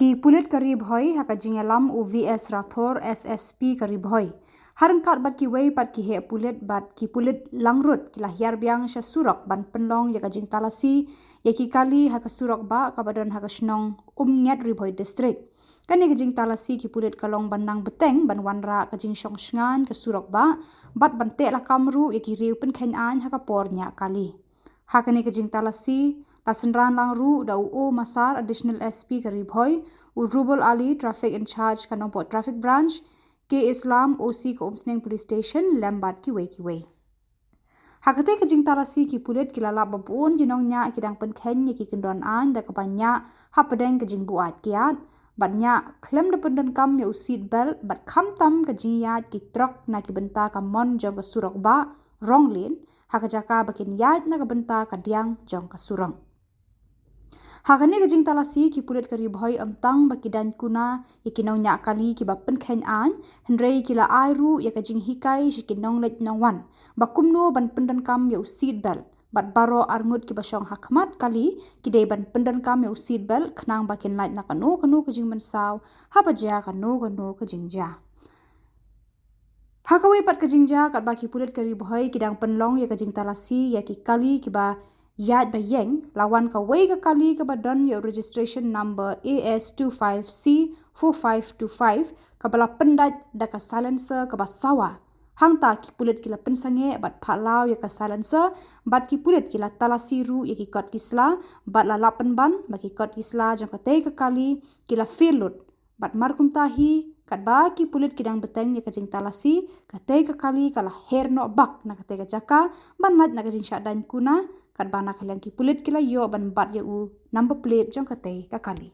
Ki Pulit ka Ribhoi haka jingalam UVS Rathor SSP ka Ribhoi. Harangkat bat ki wei pat ki he Pulit bat ki Pulit langrut ki Hiar Biang sha Surok ban penlong ya ka jing Talasi ya ki kali haka Surok ba ka badan haka Shillong nget Ribhoi district. Kani ka jing Talasi ki Pulit kalong banang beteng ban wanra ka jing Shong Shngan ka Surok ba bat bante la kamru ya ki riu pen khenyan haka pornya kali. Hakani ka jing Talasi Lasenran langru da UO Masar Additional SP ka Ribhoi Rubal Ali Traffic in Charge ka Nompot Traffic Branch ke Islam OC ka Umsneng Police Station lambat ki wei. Hakate ka jing Talasi ki Pulit ki lala babun jinong nya ki dang pen khen ki kendon an da ka banya hapadeng ka jing buat kiat batnya klem de pendan kam ya seat belt bat kham tam ka jing yat ki truck na ki benta ka mon jong ka Surok ba wrong lane haka jaka bakin yat na ka benta ka diang jong ka Surong. Hakani ka jing Talasi ki Pulit ka Ribhoi amtang baki dan kuna ya kinong nya kali ki bapen khen an hendrei ki la airu ya ka jing hikai shi kinong let nong wan bakumno ban pendan kam ya seat belt bat baro arngut ki basong hakmat kali ki dei ban pendan kam ya seat belt khnang bakin light na kanu ka jing mensaw hapa ja kanu ka jing ja. Hakawai pat ka jing ja kat baki Pulit ka Ribhoi ki dang penlong ya ka jing Talasi ya ki kali ki ba Yad Bayeng lawan ka wei ka kali ka badan ya registration number AS25C4525 ka bala pendat da ka silencer ka basawa hangta ki Pulit kila pensange bat phalau ya ka silencer bat ki Pulit kila Talasi ru ya ki kot kisla bat la lapan ban ba ki kot kisla jong ka tei ka kali kila filut bat markum tahi kat ba ki Pulit kidang beteng ya ka jing Talasi ka tei ka kali kala her no bak na ka tei ka jaka ban lat na ka jing syadan kuna kat bana kalian ki Pulit kila yo ban bat ya u number plate jong ka tei ka kali.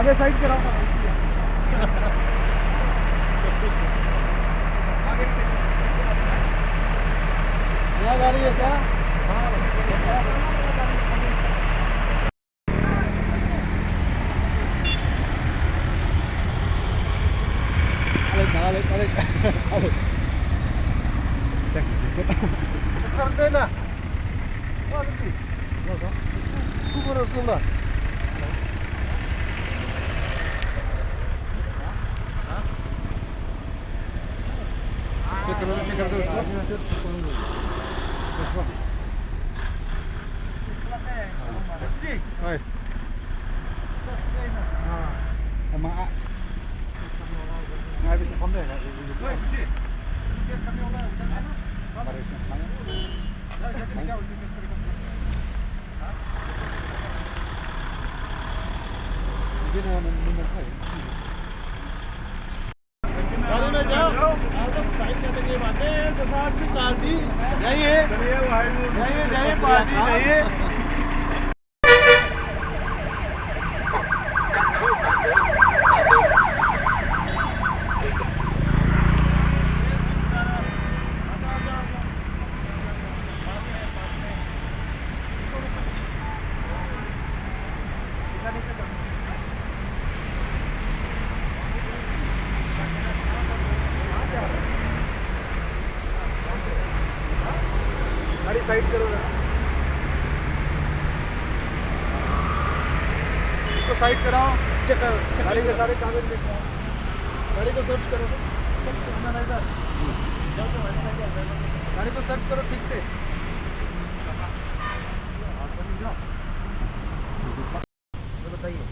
आगे side कराओ नया गाड़ी है क्या ना Khuborjylla check कर दो bisa konde गाड़ी में जाओ साइड करने की बातें ससास की काजी जाइए जाइए पार्टी जाइए गाड़ी साइड करो ना इसको साइड कराओ चेक गाड़ी के सारे कागज देखो गाड़ी को सर्च करो गाड़ी को सर्च करो ठीक से बताइए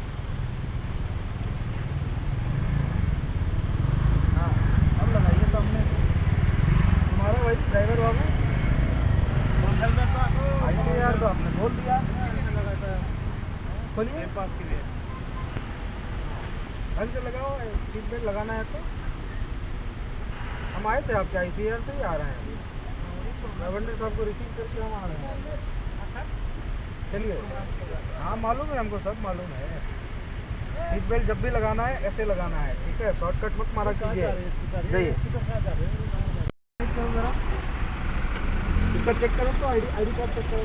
ढंग से लगाओ, सीट बेल्ट लगाना है तो। हम आए थे आपके ICR से ही आ रहे हैं अभी, रविंद्र साहब को रिसीव करके हम आ रहे हैं। चलिए, हाँ मालूम है हमको, सब मालूम है। सीट बेल्ट जब भी लगाना है ऐसे लगाना है, ठीक है? शॉर्टकट मत मारा कीजिए। जाइए, इसका चेक करो तो, ID कार्ड चेक करो।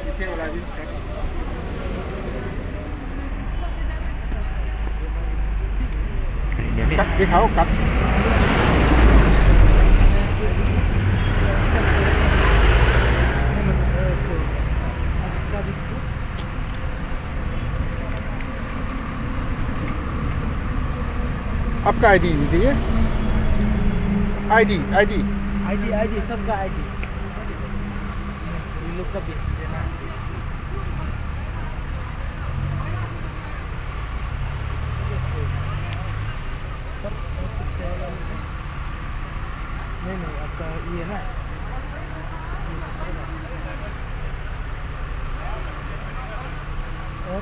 पीछे वाला भी कट दिखाओ, कट। आपका ID दीजिए। ID सबका ID। ये लोग का भी देना। नहीं आपका ये है ना। और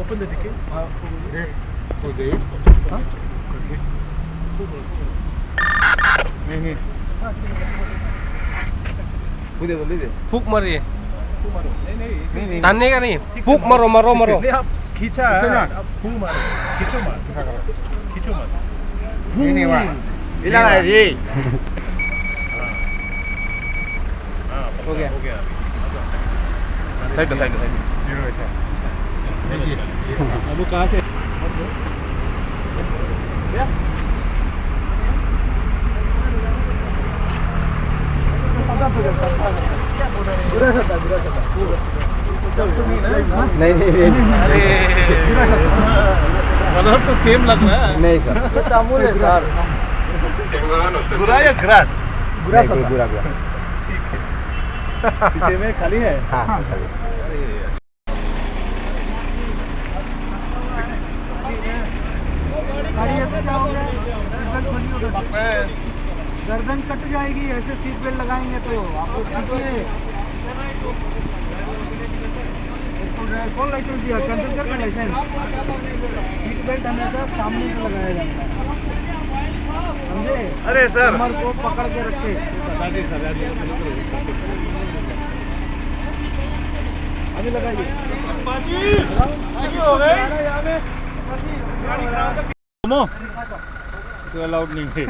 open the ticket हो गई हां नहीं ले फूक मारिए, नहीं तानने का नहीं, फूक मारो मारो मारो। नहीं आप खींचा है अब फूक मारो, खींचो मत नहीं वाह इला रे हो गया साइड अब कहाँ से नहीं अरे कलर तो सेम लग रहा है। नहीं सर, तामुल है सर। बुरा या ग्रास? बुरा ठीक है पीछे में खाली है। हाँ खाली। गर्दन कट जाएगी ऐसे सीट बेल्ट लगाएंगे तो। आप लोग सीखिए। कौन लाइसेंस दिया? कैंसिल कर दें लाइसेंस। सीट बेल्ट हमेशा सामने से लगाया जाता है, समझे? अरे सर कमर को पकड़ के रखे। अभी लगाइए। तो अलाउड नहीं है।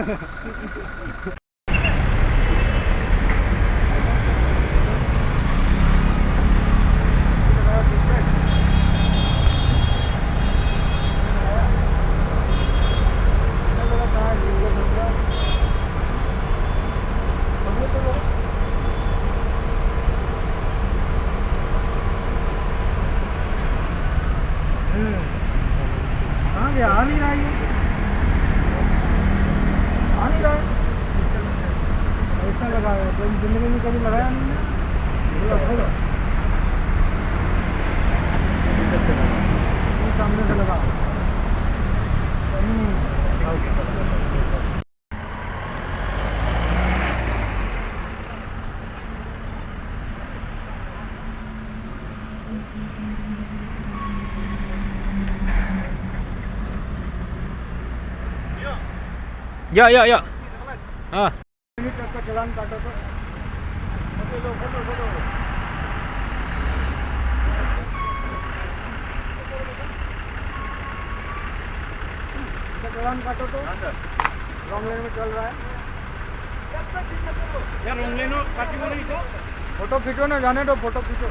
आ नहीं रहा है, आ नहीं रहा है। ऐसा लगा है, जिंदगी में कभी लगाया नहीं है। सामने से लगा। या हाँ ट्रक का चालान काटा तो चालान काटो तो। रॉन्ग लेन में चल रहा है यार रॉन्ग लेन काटी हो रही तो फोटो खींचो ना, जाने दो, फोटो खींचो।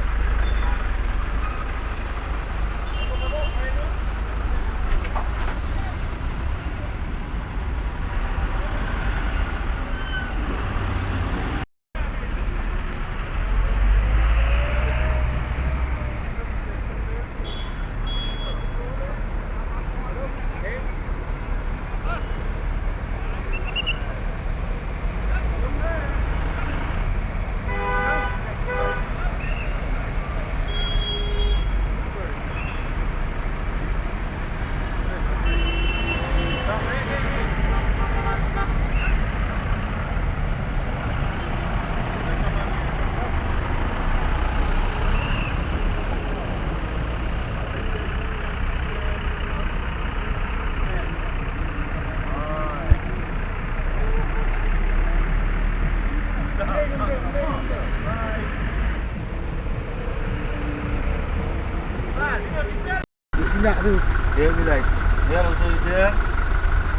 Minyak tu. Dia bilang, dia langsung share.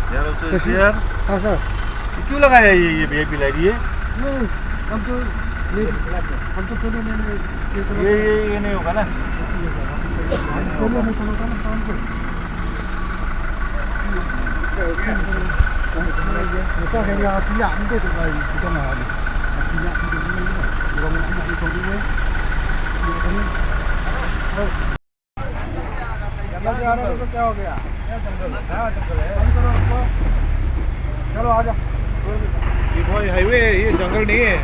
Dia langsung share. हाँ सर क्यों लगाया ये बिलाई ये नहीं हम तो पहले ये नहीं होगा ना पहले नहीं चला था ना शाम को तो है यार minyak ni tu tu kita mahal minyak tu ni orang nak ikut dia जंगल जा रहे हो तो क्या हो गया जंगल हाँ जंगल है चलो आ जाओ रिभोई हाईवे ये जंगल नहीं है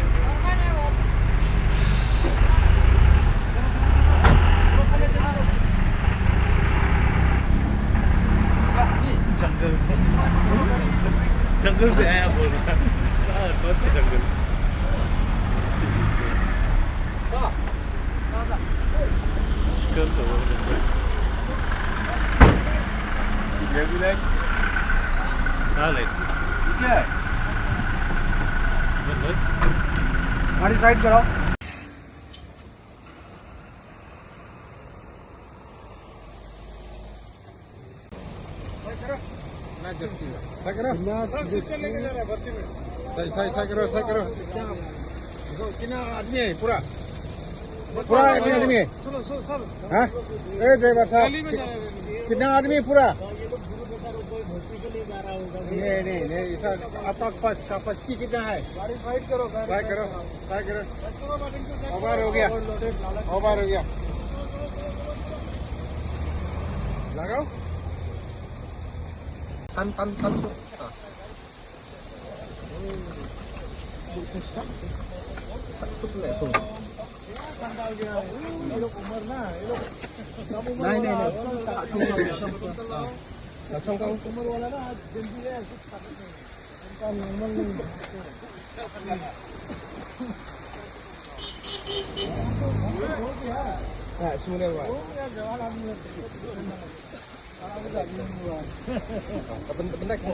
जंगल से आया बोल रहा कौन सा जंगल कौन सा जंगल ये भी लाइक क्या है गाड़ी साइड करो सही करो कितना आदमी है पूरा आदमी है हाँ ड्राइवर साहब कितना आदमी है पूरा नहीं सर आपका कैपेसिटी कितना है गाड़ी साइड करो ओवर हो गया लगाओ tan satu level bentar